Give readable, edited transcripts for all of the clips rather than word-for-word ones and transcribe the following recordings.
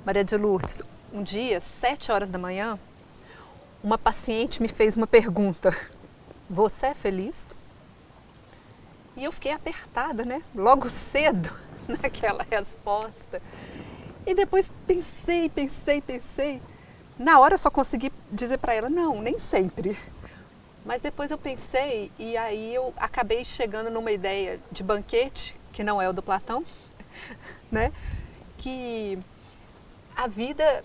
Maria de Lourdes, um dia, 7 horas da manhã, uma paciente me fez uma pergunta: você é feliz? E eu fiquei apertada, né? Logo cedo, naquela resposta. E depois pensei. Na hora eu só consegui dizer para ela: não, nem sempre. Mas depois eu pensei e aí eu acabei chegando numa ideia de banquete, que não é o do Platão, né? Que a vida,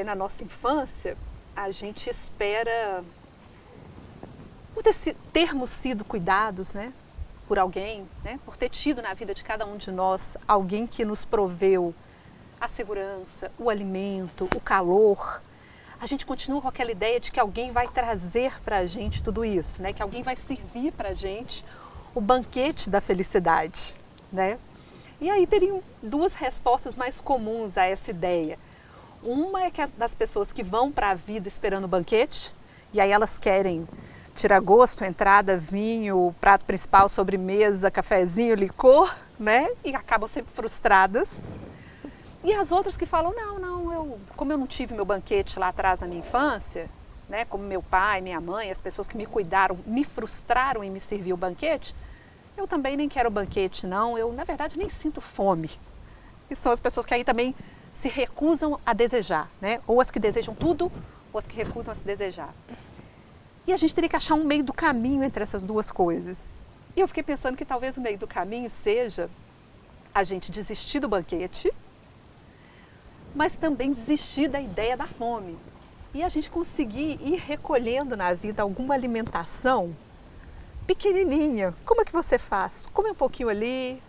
na nossa infância, a gente espera por termos sido cuidados, né, por alguém, né, por ter tido na vida de cada um de nós alguém que nos proveu a segurança, o alimento, o calor. A gente continua com aquela ideia de que alguém vai trazer para a gente tudo isso, né, que alguém vai servir para a gente o banquete da felicidade, né? E aí teriam duas respostas mais comuns a essa ideia. Uma é que das pessoas que vão para a vida esperando o banquete, e aí elas querem tira-gosto, entrada, vinho, prato principal, sobremesa, cafezinho, licor, né? E acabam sempre frustradas. E as outras que falam, não, como eu não tive meu banquete lá atrás na minha infância, né? Como meu pai, minha mãe, as pessoas que me cuidaram, me frustraram em me servir o banquete, eu também nem quero banquete, não. Eu, na verdade, nem sinto fome. E são as pessoas que aí também se recusam a desejar, né? Ou as que desejam tudo, ou as que recusam a se desejar. E a gente teria que achar um meio do caminho entre essas duas coisas. E eu fiquei pensando que talvez o meio do caminho seja a gente desistir do banquete, mas também desistir da ideia da fome. E a gente conseguir ir recolhendo na vida alguma alimentação pequenininha. Como é que você faz? Come um pouquinho ali,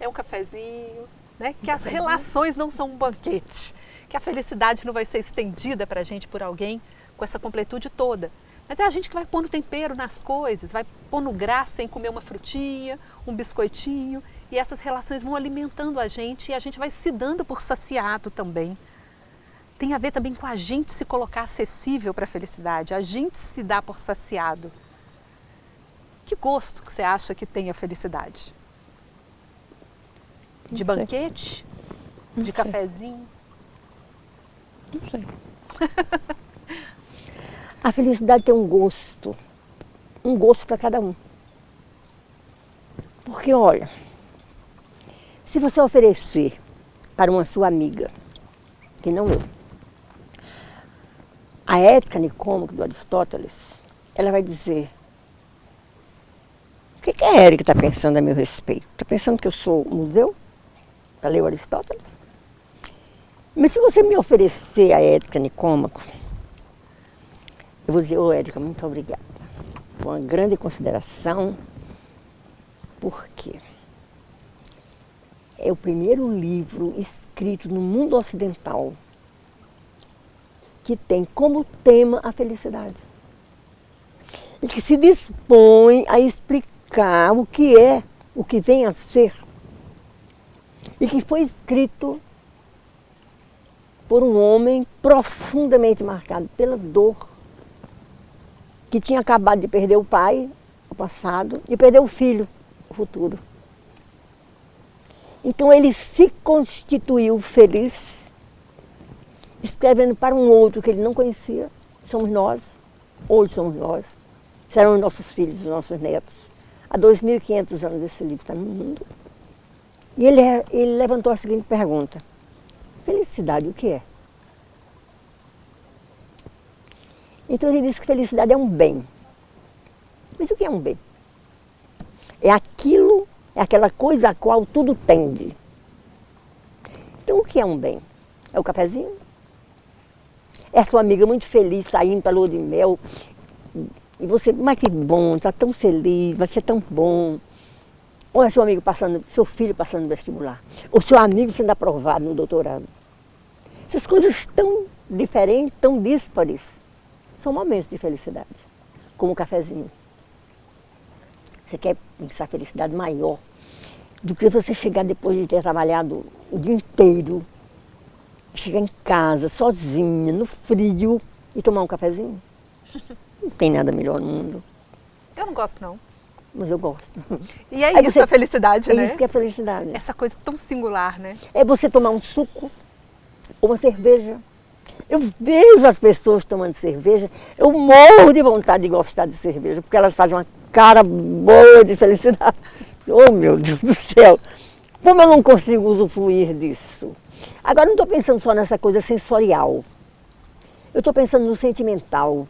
é um cafezinho, né? Que as relações não são um banquete, que a felicidade não vai ser estendida para a gente por alguém com essa completude toda. Mas é a gente que vai pondo tempero nas coisas, vai pondo graça em comer uma frutinha, um biscoitinho, e essas relações vão alimentando a gente e a gente vai se dando por saciado também. Tem a ver também com a gente se colocar acessível para a felicidade, a gente se dá por saciado. Que gosto que você acha que tem a felicidade? De banquete? De cafezinho? Não sei. A felicidade tem um gosto para cada um. Porque, olha, se você oferecer para uma sua amiga, que não eu, a ética nicômaca do Aristóteles, ela vai dizer: o que a Érica está pensando a meu respeito? Está pensando que eu sou um museu para ler o Aristóteles? Mas se você me oferecer a ética nicômaco, eu vou dizer: ô Érica, muito obrigada. Foi uma grande consideração, porque é o primeiro livro escrito no mundo ocidental que tem como tema a felicidade. E que se dispõe a explicar o que é, o que vem a ser. E que foi escrito por um homem profundamente marcado pela dor, que tinha acabado de perder o pai, o passado, e perder o filho, o futuro. Então ele se constituiu feliz, escrevendo para um outro que ele não conhecia. Somos nós, hoje somos nós, serão os nossos filhos, os nossos netos. Há 2.500 anos esse livro está no mundo. E ele levantou a seguinte pergunta: felicidade o que é? Então ele disse que felicidade é um bem. Mas o que é um bem? É aquilo, é aquela coisa a qual tudo tende. Então o que é um bem? É o cafezinho? É a sua amiga muito feliz saindo para a lua de mel e você, mas que bom, está tão feliz, vai ser tão bom. Ou é seu amigo passando, seu filho passando no vestibular, ou seu amigo sendo aprovado no doutorado. Essas coisas tão diferentes, tão díspares, são momentos de felicidade, como o cafezinho. Você quer pensar felicidade maior do que você chegar depois de ter trabalhado o dia inteiro, chegar em casa sozinha, no frio, e tomar um cafezinho? Não tem nada melhor no mundo. Eu não gosto, não. Mas eu gosto. E é isso a felicidade, né? É isso que é felicidade. Essa coisa tão singular, né? É você tomar um suco Ou uma cerveja. Eu vejo as pessoas tomando cerveja, eu morro de vontade de gostar de cerveja, porque elas fazem uma cara boa de felicidade. Oh, meu Deus do céu! Como eu não consigo usufruir disso? Agora, não estou pensando só nessa coisa sensorial. Eu estou pensando no sentimental.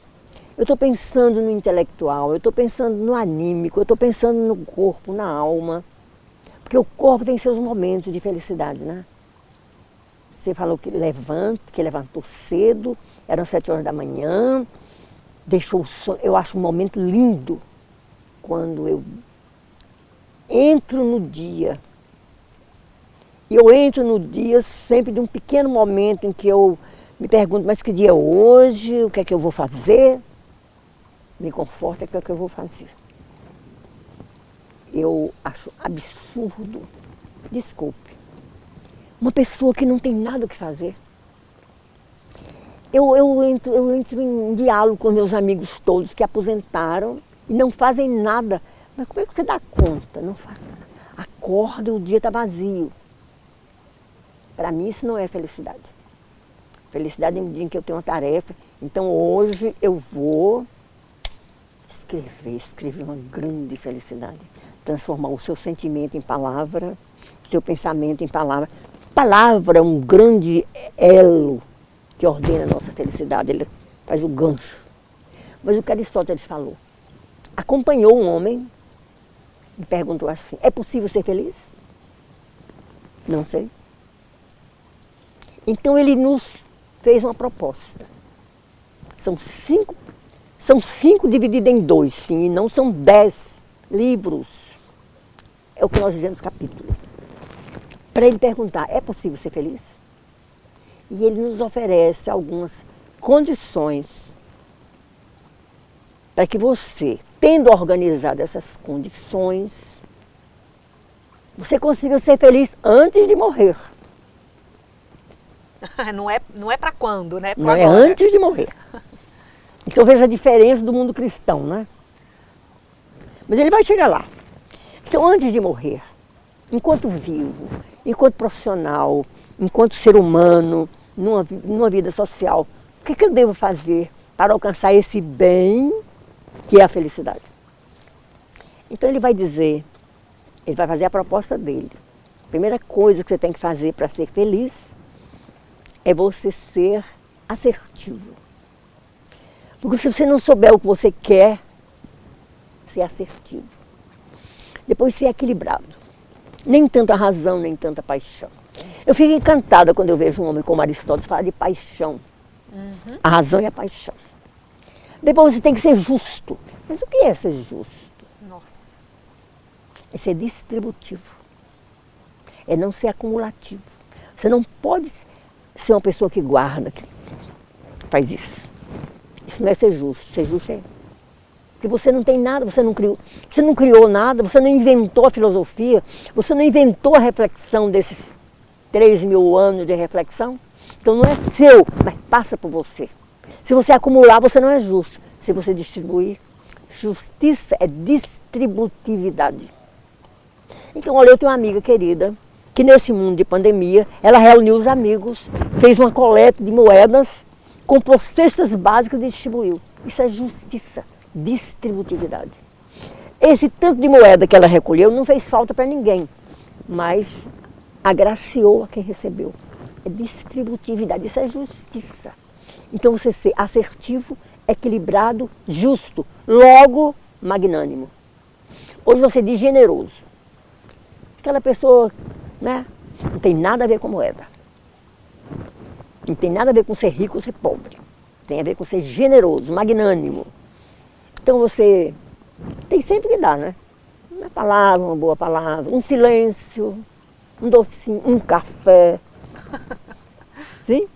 Eu estou pensando no intelectual. Eu estou pensando no anímico. Eu estou pensando no corpo, na alma. Porque o corpo tem seus momentos de felicidade, né? Você falou que levantou cedo, eram 7 horas da manhã, deixou o sono. Eu acho um momento lindo quando eu entro no dia. E eu entro no dia sempre de um pequeno momento em que eu me pergunto, mas que dia é hoje? O que é que eu vou fazer? Me conforta, o que é que eu vou fazer? Eu acho absurdo, desculpe, uma pessoa que não tem nada o que fazer. Eu entro em diálogo com meus amigos todos que aposentaram e não fazem nada. Mas como é que você dá conta? Não faz nada. Acorda e o dia está vazio. Para mim isso não é felicidade. Felicidade é um dia em que eu tenho uma tarefa. Então hoje eu vou escrever uma grande felicidade. Transformar o seu sentimento em palavra, o seu pensamento em palavra. Palavra é um grande elo que ordena a nossa felicidade, ele faz o gancho. Mas o que Aristóteles falou, acompanhou um homem e perguntou assim, é possível ser feliz? Não sei. Então ele nos fez uma proposta. São cinco divididos em 2, sim, e não são 10 livros. É o que nós dizemos no capítulo. Para ele perguntar, é possível ser feliz? E ele nos oferece algumas condições para que você, tendo organizado essas condições, você consiga ser feliz antes de morrer. Não é para quando, né? Não é antes de morrer. Então veja a diferença do mundo cristão, né? Mas ele vai chegar lá. Então antes de morrer, enquanto vivo, enquanto profissional, enquanto ser humano, numa vida social, o que eu devo fazer para alcançar esse bem que é a felicidade? Então ele vai dizer, ele vai fazer a proposta dele. A primeira coisa que você tem que fazer para ser feliz é você ser assertivo. Porque se você não souber o que você quer, ser assertivo. Depois ser equilibrado. Nem tanta razão, nem tanta paixão. Eu fico encantada quando eu vejo um homem como Aristóteles falar de paixão. A razão e a paixão. Depois você tem que ser justo. Mas o que é ser justo? Nossa. É ser distributivo. É não ser acumulativo. Você não pode ser uma pessoa que guarda, que faz isso. Isso não é ser justo. Ser justo é porque você não tem nada, você não criou nada, você não inventou a filosofia, você não inventou a reflexão desses 3.000 anos de reflexão. Então não é seu, mas passa por você. Se você acumular, você não é justo. Se você distribuir, justiça é distributividade. Então, olha, eu tenho uma amiga querida, que nesse mundo de pandemia, ela reuniu os amigos, fez uma coleta de moedas, comprou cestas básicas e distribuiu. Isso é justiça, distributividade. Esse tanto de moeda que ela recolheu não fez falta para ninguém, mas agraciou a quem recebeu. É distributividade, isso é justiça. Então você ser assertivo, equilibrado, justo, logo magnânimo. Hoje você diz generoso. Aquela pessoa, né, não tem nada a ver com moeda. Não tem nada a ver com ser rico ou ser pobre. Tem a ver com ser generoso, magnânimo. Então você tem sempre que dar, né? Uma palavra, uma boa palavra, um silêncio, um docinho, um café. Sim?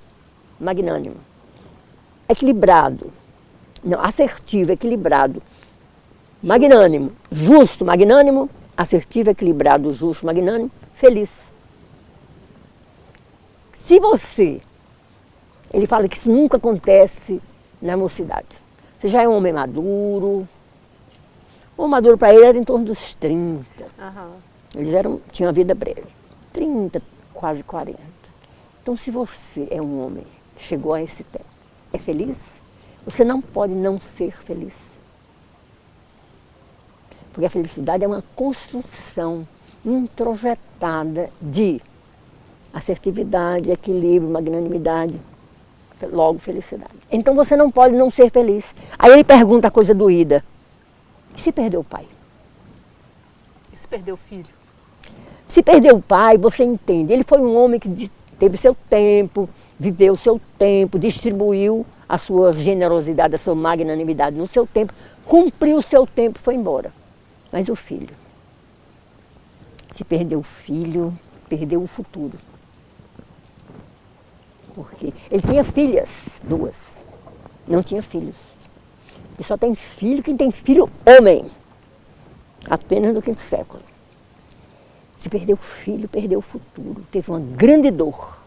Magnânimo. Equilibrado. Não, assertivo, equilibrado. Magnânimo. Justo, magnânimo. Assertivo, equilibrado, justo, magnânimo. Feliz. Se você... Ele fala que isso nunca acontece na mocidade. Você já é um homem maduro. O maduro para ele era em torno dos 30. Eles tinham uma vida breve. 30, quase 40. Então, se você é um homem que chegou a esse tempo, é feliz, você não pode não ser feliz. Porque a felicidade é uma construção introjetada de assertividade, equilíbrio, magnanimidade, logo felicidade. Então você não pode não ser feliz. Aí ele pergunta a coisa doída: e se perder o pai? E se perder o filho? Se perder o pai, você entende, ele foi um homem que teve seu tempo, viveu seu tempo, distribuiu a sua generosidade, a sua magnanimidade no seu tempo, cumpriu o seu tempo e foi embora. Mas o filho? Se perder o filho, perdeu o futuro. Porque ele tinha filhas, 2, não tinha filhos. E só tem filho quem tem filho homem, apenas no 5º século. Se perdeu o filho, perdeu o futuro, teve uma grande dor.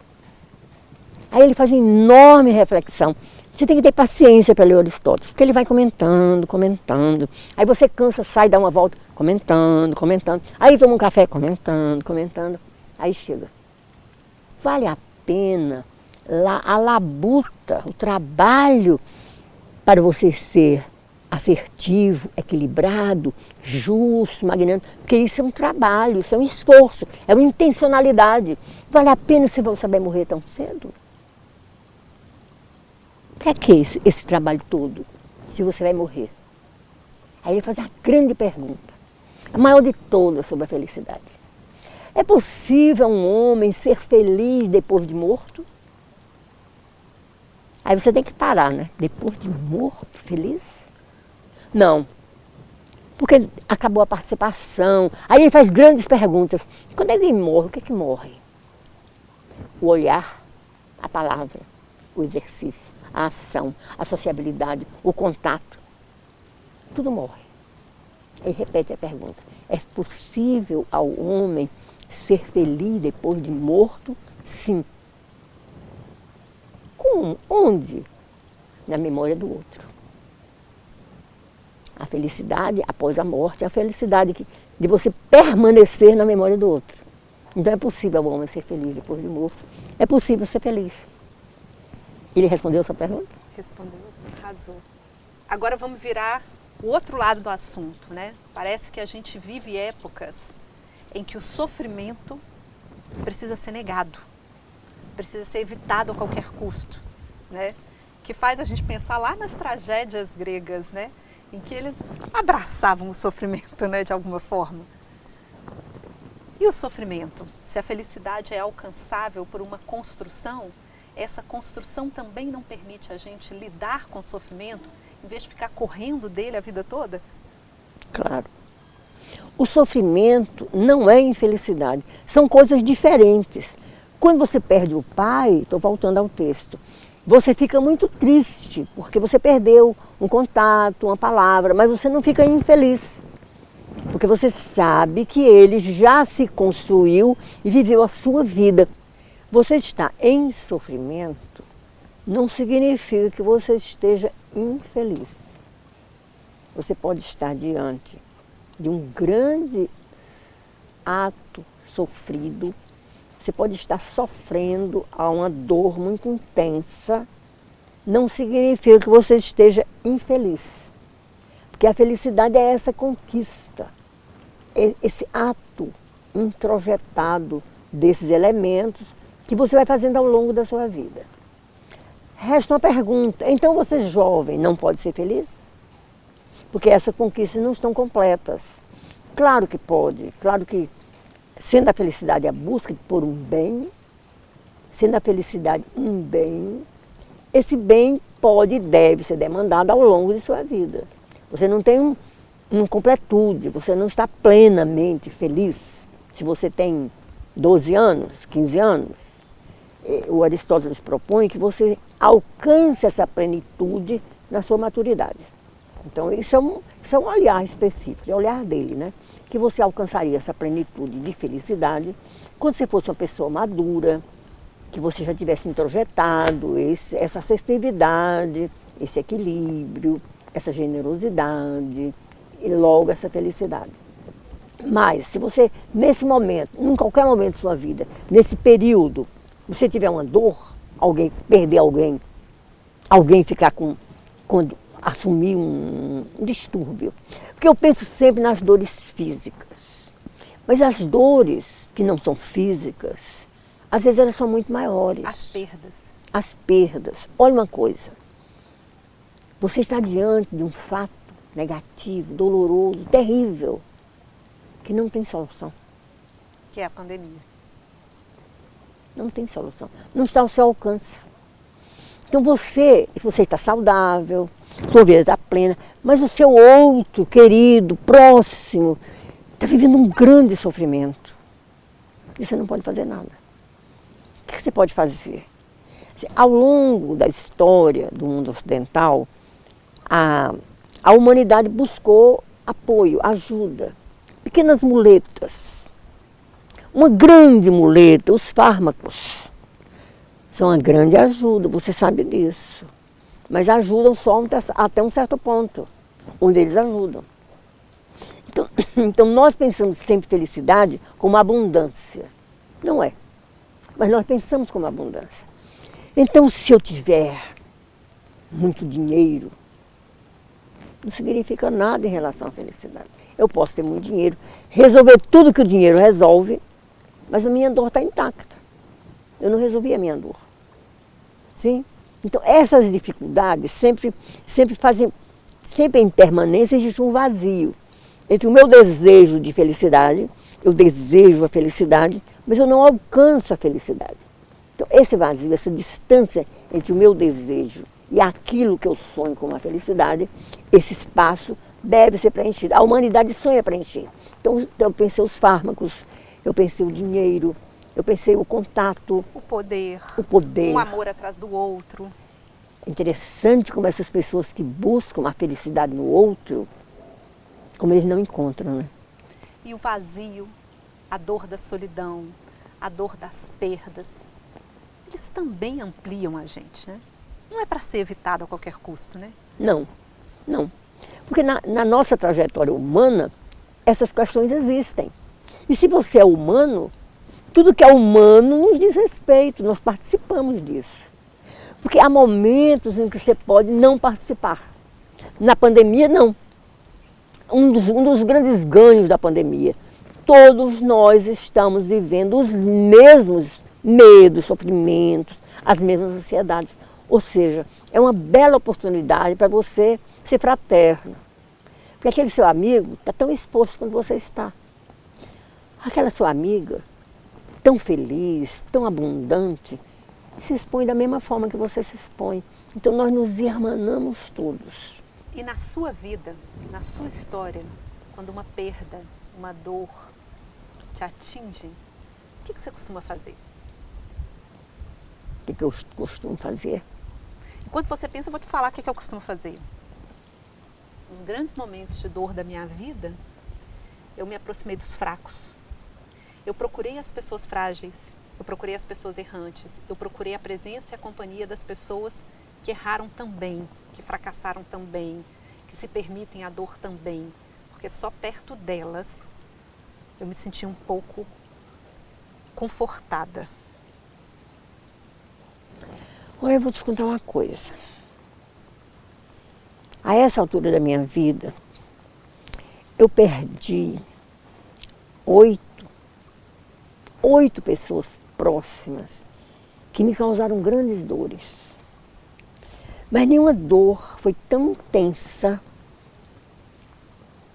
Aí ele faz uma enorme reflexão. Você tem que ter paciência para ler Aristóteles, porque ele vai comentando, comentando. Aí você cansa, sai, dá uma volta, comentando, comentando. Aí toma um café, comentando, comentando. Aí chega. Vale a pena a labuta, o trabalho para você ser assertivo, equilibrado, justo, magnânimo, porque isso é um trabalho, isso é um esforço, é uma intencionalidade. Vale a pena você saber morrer tão cedo? Para que esse trabalho todo, se você vai morrer? Aí ele faz a grande pergunta, a maior de todas sobre a felicidade. É possível um homem ser feliz depois de morto? Aí você tem que parar, né? Depois de morto, feliz? Não, porque acabou a participação. Aí ele faz grandes perguntas. Quando alguém morre, o que é que morre? O olhar, a palavra, o exercício, a ação, a sociabilidade, o contato. Tudo morre. Aí repete a pergunta. É possível ao homem ser feliz depois de morto? Sim. Como? Onde? Na memória do outro. A felicidade após a morte é a felicidade de você permanecer na memória do outro. Então é possível ao homem ser feliz depois de morto. É possível ser feliz. Ele respondeu a sua pergunta? Respondeu, arrasou. Agora vamos virar o outro lado do assunto, né? Parece que a gente vive épocas em que o sofrimento precisa ser negado, precisa ser evitado a qualquer custo, né? Que faz a gente pensar lá nas tragédias gregas, né? Em que eles abraçavam o sofrimento, né? De alguma forma. E o sofrimento? Se a felicidade é alcançável por uma construção, essa construção também não permite a gente lidar com o sofrimento, em vez de ficar correndo dele a vida toda? Claro. O sofrimento não é infelicidade, são coisas diferentes. Quando você perde o pai, estou voltando ao texto, você fica muito triste, porque você perdeu um contato, uma palavra, mas você não fica infeliz. Porque você sabe que ele já se construiu e viveu a sua vida. Você está em sofrimento não significa que você esteja infeliz. Você pode estar diante de um grande ato sofrido, você pode estar sofrendo a uma dor muito intensa, não significa que você esteja infeliz. Porque a felicidade é essa conquista, esse ato introjetado desses elementos que você vai fazendo ao longo da sua vida. Resta uma pergunta, então você jovem não pode ser feliz? Porque essas conquistas não estão completas. Claro que pode, claro que sendo a felicidade a busca por um bem, sendo a felicidade um bem, esse bem pode e deve ser demandado ao longo de sua vida. Você não tem uma completude, você não está plenamente feliz. Se você tem 12 anos, 15 anos, o Aristóteles propõe que você alcance essa plenitude na sua maturidade. Então isso é um olhar específico, é o olhar dele, né? Que você alcançaria essa plenitude de felicidade quando você fosse uma pessoa madura, que você já tivesse introjetado essa assertividade, esse equilíbrio, essa generosidade e logo essa felicidade. Mas se você, nesse momento, em qualquer momento da sua vida, nesse período, você tiver uma dor, alguém perder alguém ficar quando assumir um distúrbio. Porque eu penso sempre nas dores físicas. Mas as dores que não são físicas, às vezes elas são muito maiores. As perdas. As perdas. Olha uma coisa. Você está diante de um fato negativo, doloroso, terrível, que não tem solução. Que é a pandemia. Não tem solução. Não está ao seu alcance. Então você está saudável, sua vida está plena, mas o seu outro querido, próximo, está vivendo um grande sofrimento. E você não pode fazer nada. O que você pode fazer? Ao longo da história do mundo ocidental, a humanidade buscou apoio, ajuda, pequenas muletas. Uma grande muleta, os fármacos, são uma grande ajuda, você sabe disso. Mas ajudam só até um certo ponto, onde eles ajudam. Então nós pensamos sempre felicidade como abundância. Não é. Mas nós pensamos como abundância. Então se eu tiver muito dinheiro, não significa nada em relação à felicidade. Eu posso ter muito dinheiro, resolver tudo que o dinheiro resolve, mas a minha dor está intacta. Eu não resolvi a minha dor. Sim? Então essas dificuldades sempre em permanência existe um vazio entre o meu desejo de felicidade, eu desejo a felicidade, mas eu não alcanço a felicidade. Então esse vazio, essa distância entre o meu desejo e aquilo que eu sonho como a felicidade, esse espaço deve ser preenchido. A humanidade sonha preencher. Então eu pensei os fármacos, eu pensei o dinheiro, eu pensei o contato. O poder. Um amor atrás do outro. Interessante como essas pessoas que buscam a felicidade no outro, como eles não encontram, né? E o vazio, a dor da solidão, a dor das perdas, eles também ampliam a gente, né? Não é para ser evitado a qualquer custo, né? Não, não. Porque na nossa trajetória humana, essas questões existem. E se você é humano, tudo que é humano nos diz respeito, nós participamos disso. Porque há momentos em que você pode não participar. Na pandemia, não. Um dos grandes ganhos da pandemia, todos nós estamos vivendo os mesmos medos, sofrimentos, as mesmas ansiedades. Ou seja, é uma bela oportunidade para você ser fraterno. Porque aquele seu amigo está tão exposto quanto você está. Aquela sua amiga, tão feliz, tão abundante, se expõe da mesma forma que você se expõe. Então nós nos irmanamos todos. E na sua vida, na sua história, quando uma perda, uma dor te atinge, o que você costuma fazer? O que eu costumo fazer? Enquanto você pensa, eu vou te falar o que eu costumo fazer. Nos grandes momentos de dor da minha vida, eu me aproximei dos fracos. Eu procurei as pessoas frágeis, eu procurei as pessoas errantes, eu procurei a presença e a companhia das pessoas que erraram também, que fracassaram também, que se permitem a dor também, porque só perto delas eu me senti um pouco confortada. Olha, eu vou te contar uma coisa. A essa altura da minha vida, eu perdi oito pessoas próximas que me causaram grandes dores. Mas nenhuma dor foi tão intensa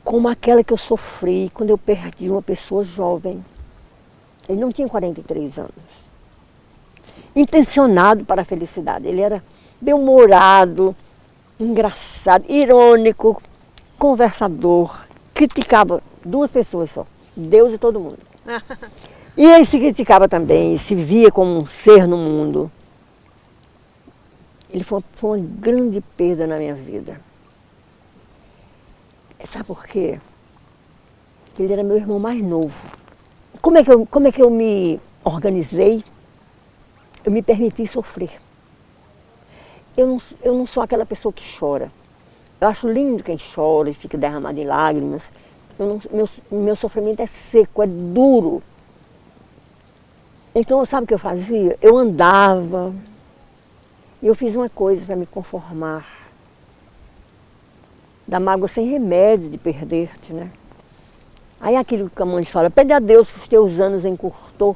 como aquela que eu sofri quando eu perdi uma pessoa jovem. Ele não tinha 43 anos. Intencionado para a felicidade. Ele era bem-humorado, engraçado, irônico, conversador, criticava duas pessoas só, Deus e todo mundo. E ele se criticava também, se via como um ser no mundo. Ele foi uma grande perda na minha vida. Sabe por quê? Porque ele era meu irmão mais novo. Como é que eu me organizei? Eu me permiti sofrer. Eu não sou aquela pessoa que chora. Eu acho lindo quem chora e fica derramado em lágrimas. Meu sofrimento é seco, é duro. Então, sabe o que eu fazia? Eu andava, e eu fiz uma coisa para me conformar. Da mágoa sem remédio de perder-te, né? Aí aquilo que a mãe fala, pede a Deus que os teus anos encurtou,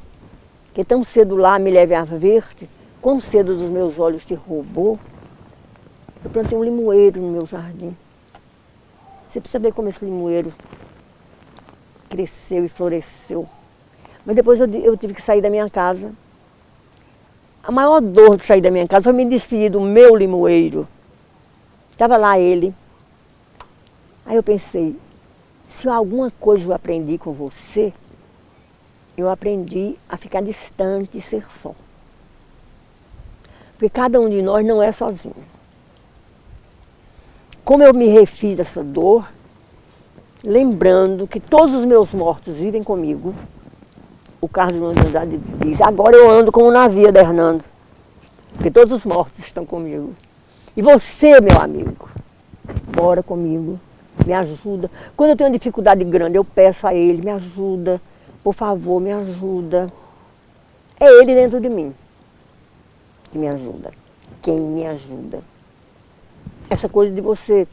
que tão cedo lá me leve a ver-te, quão cedo dos meus olhos te roubou. Eu plantei um limoeiro no meu jardim. Você precisa ver como esse limoeiro cresceu e floresceu. Mas depois eu tive que sair da minha casa. A maior dor de sair da minha casa foi me despedir do meu limoeiro. Estava lá ele. Aí eu pensei, se alguma coisa eu aprendi com você, eu aprendi a ficar distante e ser só. Porque cada um de nós não é sozinho. Como eu me refiz dessa dor, lembrando que todos os meus mortos vivem comigo, o Carlos de Andrade diz, agora eu ando como um navio da Hernando, porque todos os mortos estão comigo. E você, meu amigo, ora comigo, me ajuda. Quando eu tenho uma dificuldade grande, eu peço a ele, me ajuda, por favor, me ajuda. É ele dentro de mim que me ajuda, quem me ajuda. Essa coisa de você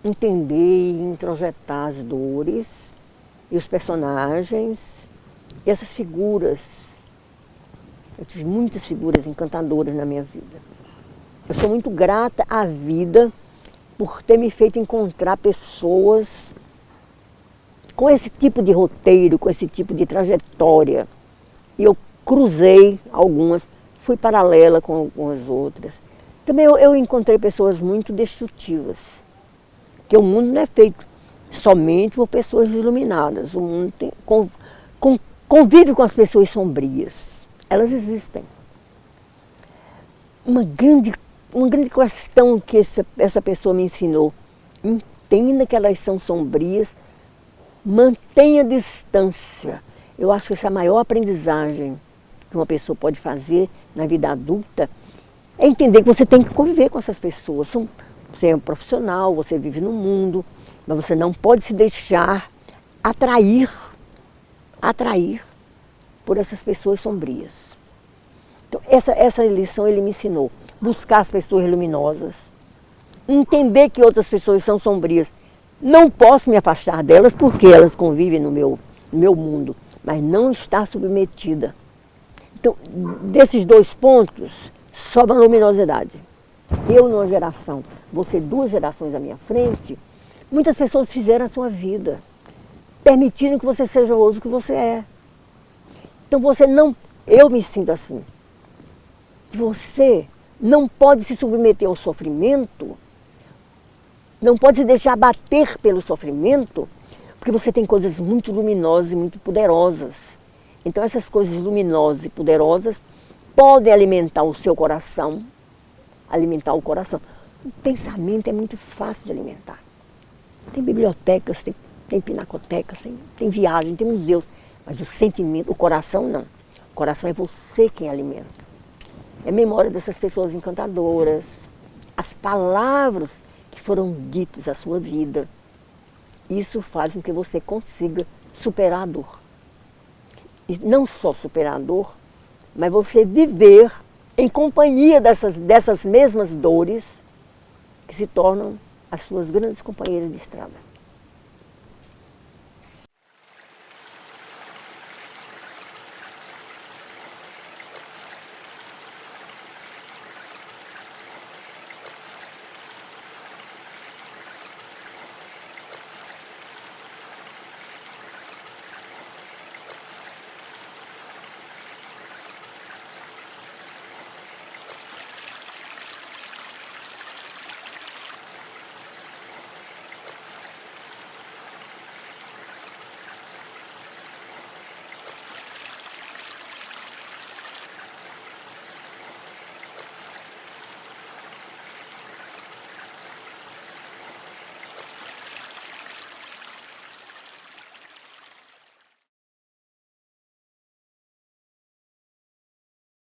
entender e introjetar as dores e os personagens e essas figuras. Eu tive muitas figuras encantadoras na minha vida. Eu sou muito grata à vida por ter me feito encontrar pessoas com esse tipo de roteiro, com esse tipo de trajetória. E eu cruzei algumas, fui paralela com algumas outras. Também eu encontrei pessoas muito destrutivas, porque o mundo não é feito somente por pessoas iluminadas. O mundo convive com as pessoas sombrias. Elas existem. Uma grande questão que essa pessoa me ensinou, entenda que elas são sombrias, mantenha distância. Eu acho que essa é a maior aprendizagem que uma pessoa pode fazer na vida adulta, é entender que você tem que conviver com essas pessoas. Você é um profissional, você vive no mundo, mas você não pode se deixar atrair por essas pessoas sombrias. Então, essa lição ele me ensinou. Buscar as pessoas luminosas, entender que outras pessoas são sombrias. Não posso me afastar delas porque elas convivem no meu mundo, mas não estar submetida. Então, desses dois pontos, sobra a luminosidade. Eu, numa geração, você 2 gerações à minha frente, muitas pessoas fizeram a sua vida, permitindo que você seja hoje o que você é. Então você não, eu me sinto assim, que você não pode se submeter ao sofrimento, não pode se deixar abater pelo sofrimento, porque você tem coisas muito luminosas e muito poderosas. Então essas coisas luminosas e poderosas podem alimentar o seu coração, alimentar o coração. O pensamento é muito fácil de alimentar. Tem bibliotecas, tem pinacotecas, tem viagem, tem museus, mas o sentimento, o coração não. O coração é você quem alimenta. É memória dessas pessoas encantadoras, as palavras que foram ditas à sua vida. Isso faz com que você consiga superar a dor. E não só superar a dor, mas você viver em companhia dessas mesmas dores que se tornam as suas grandes companheiras de estrada.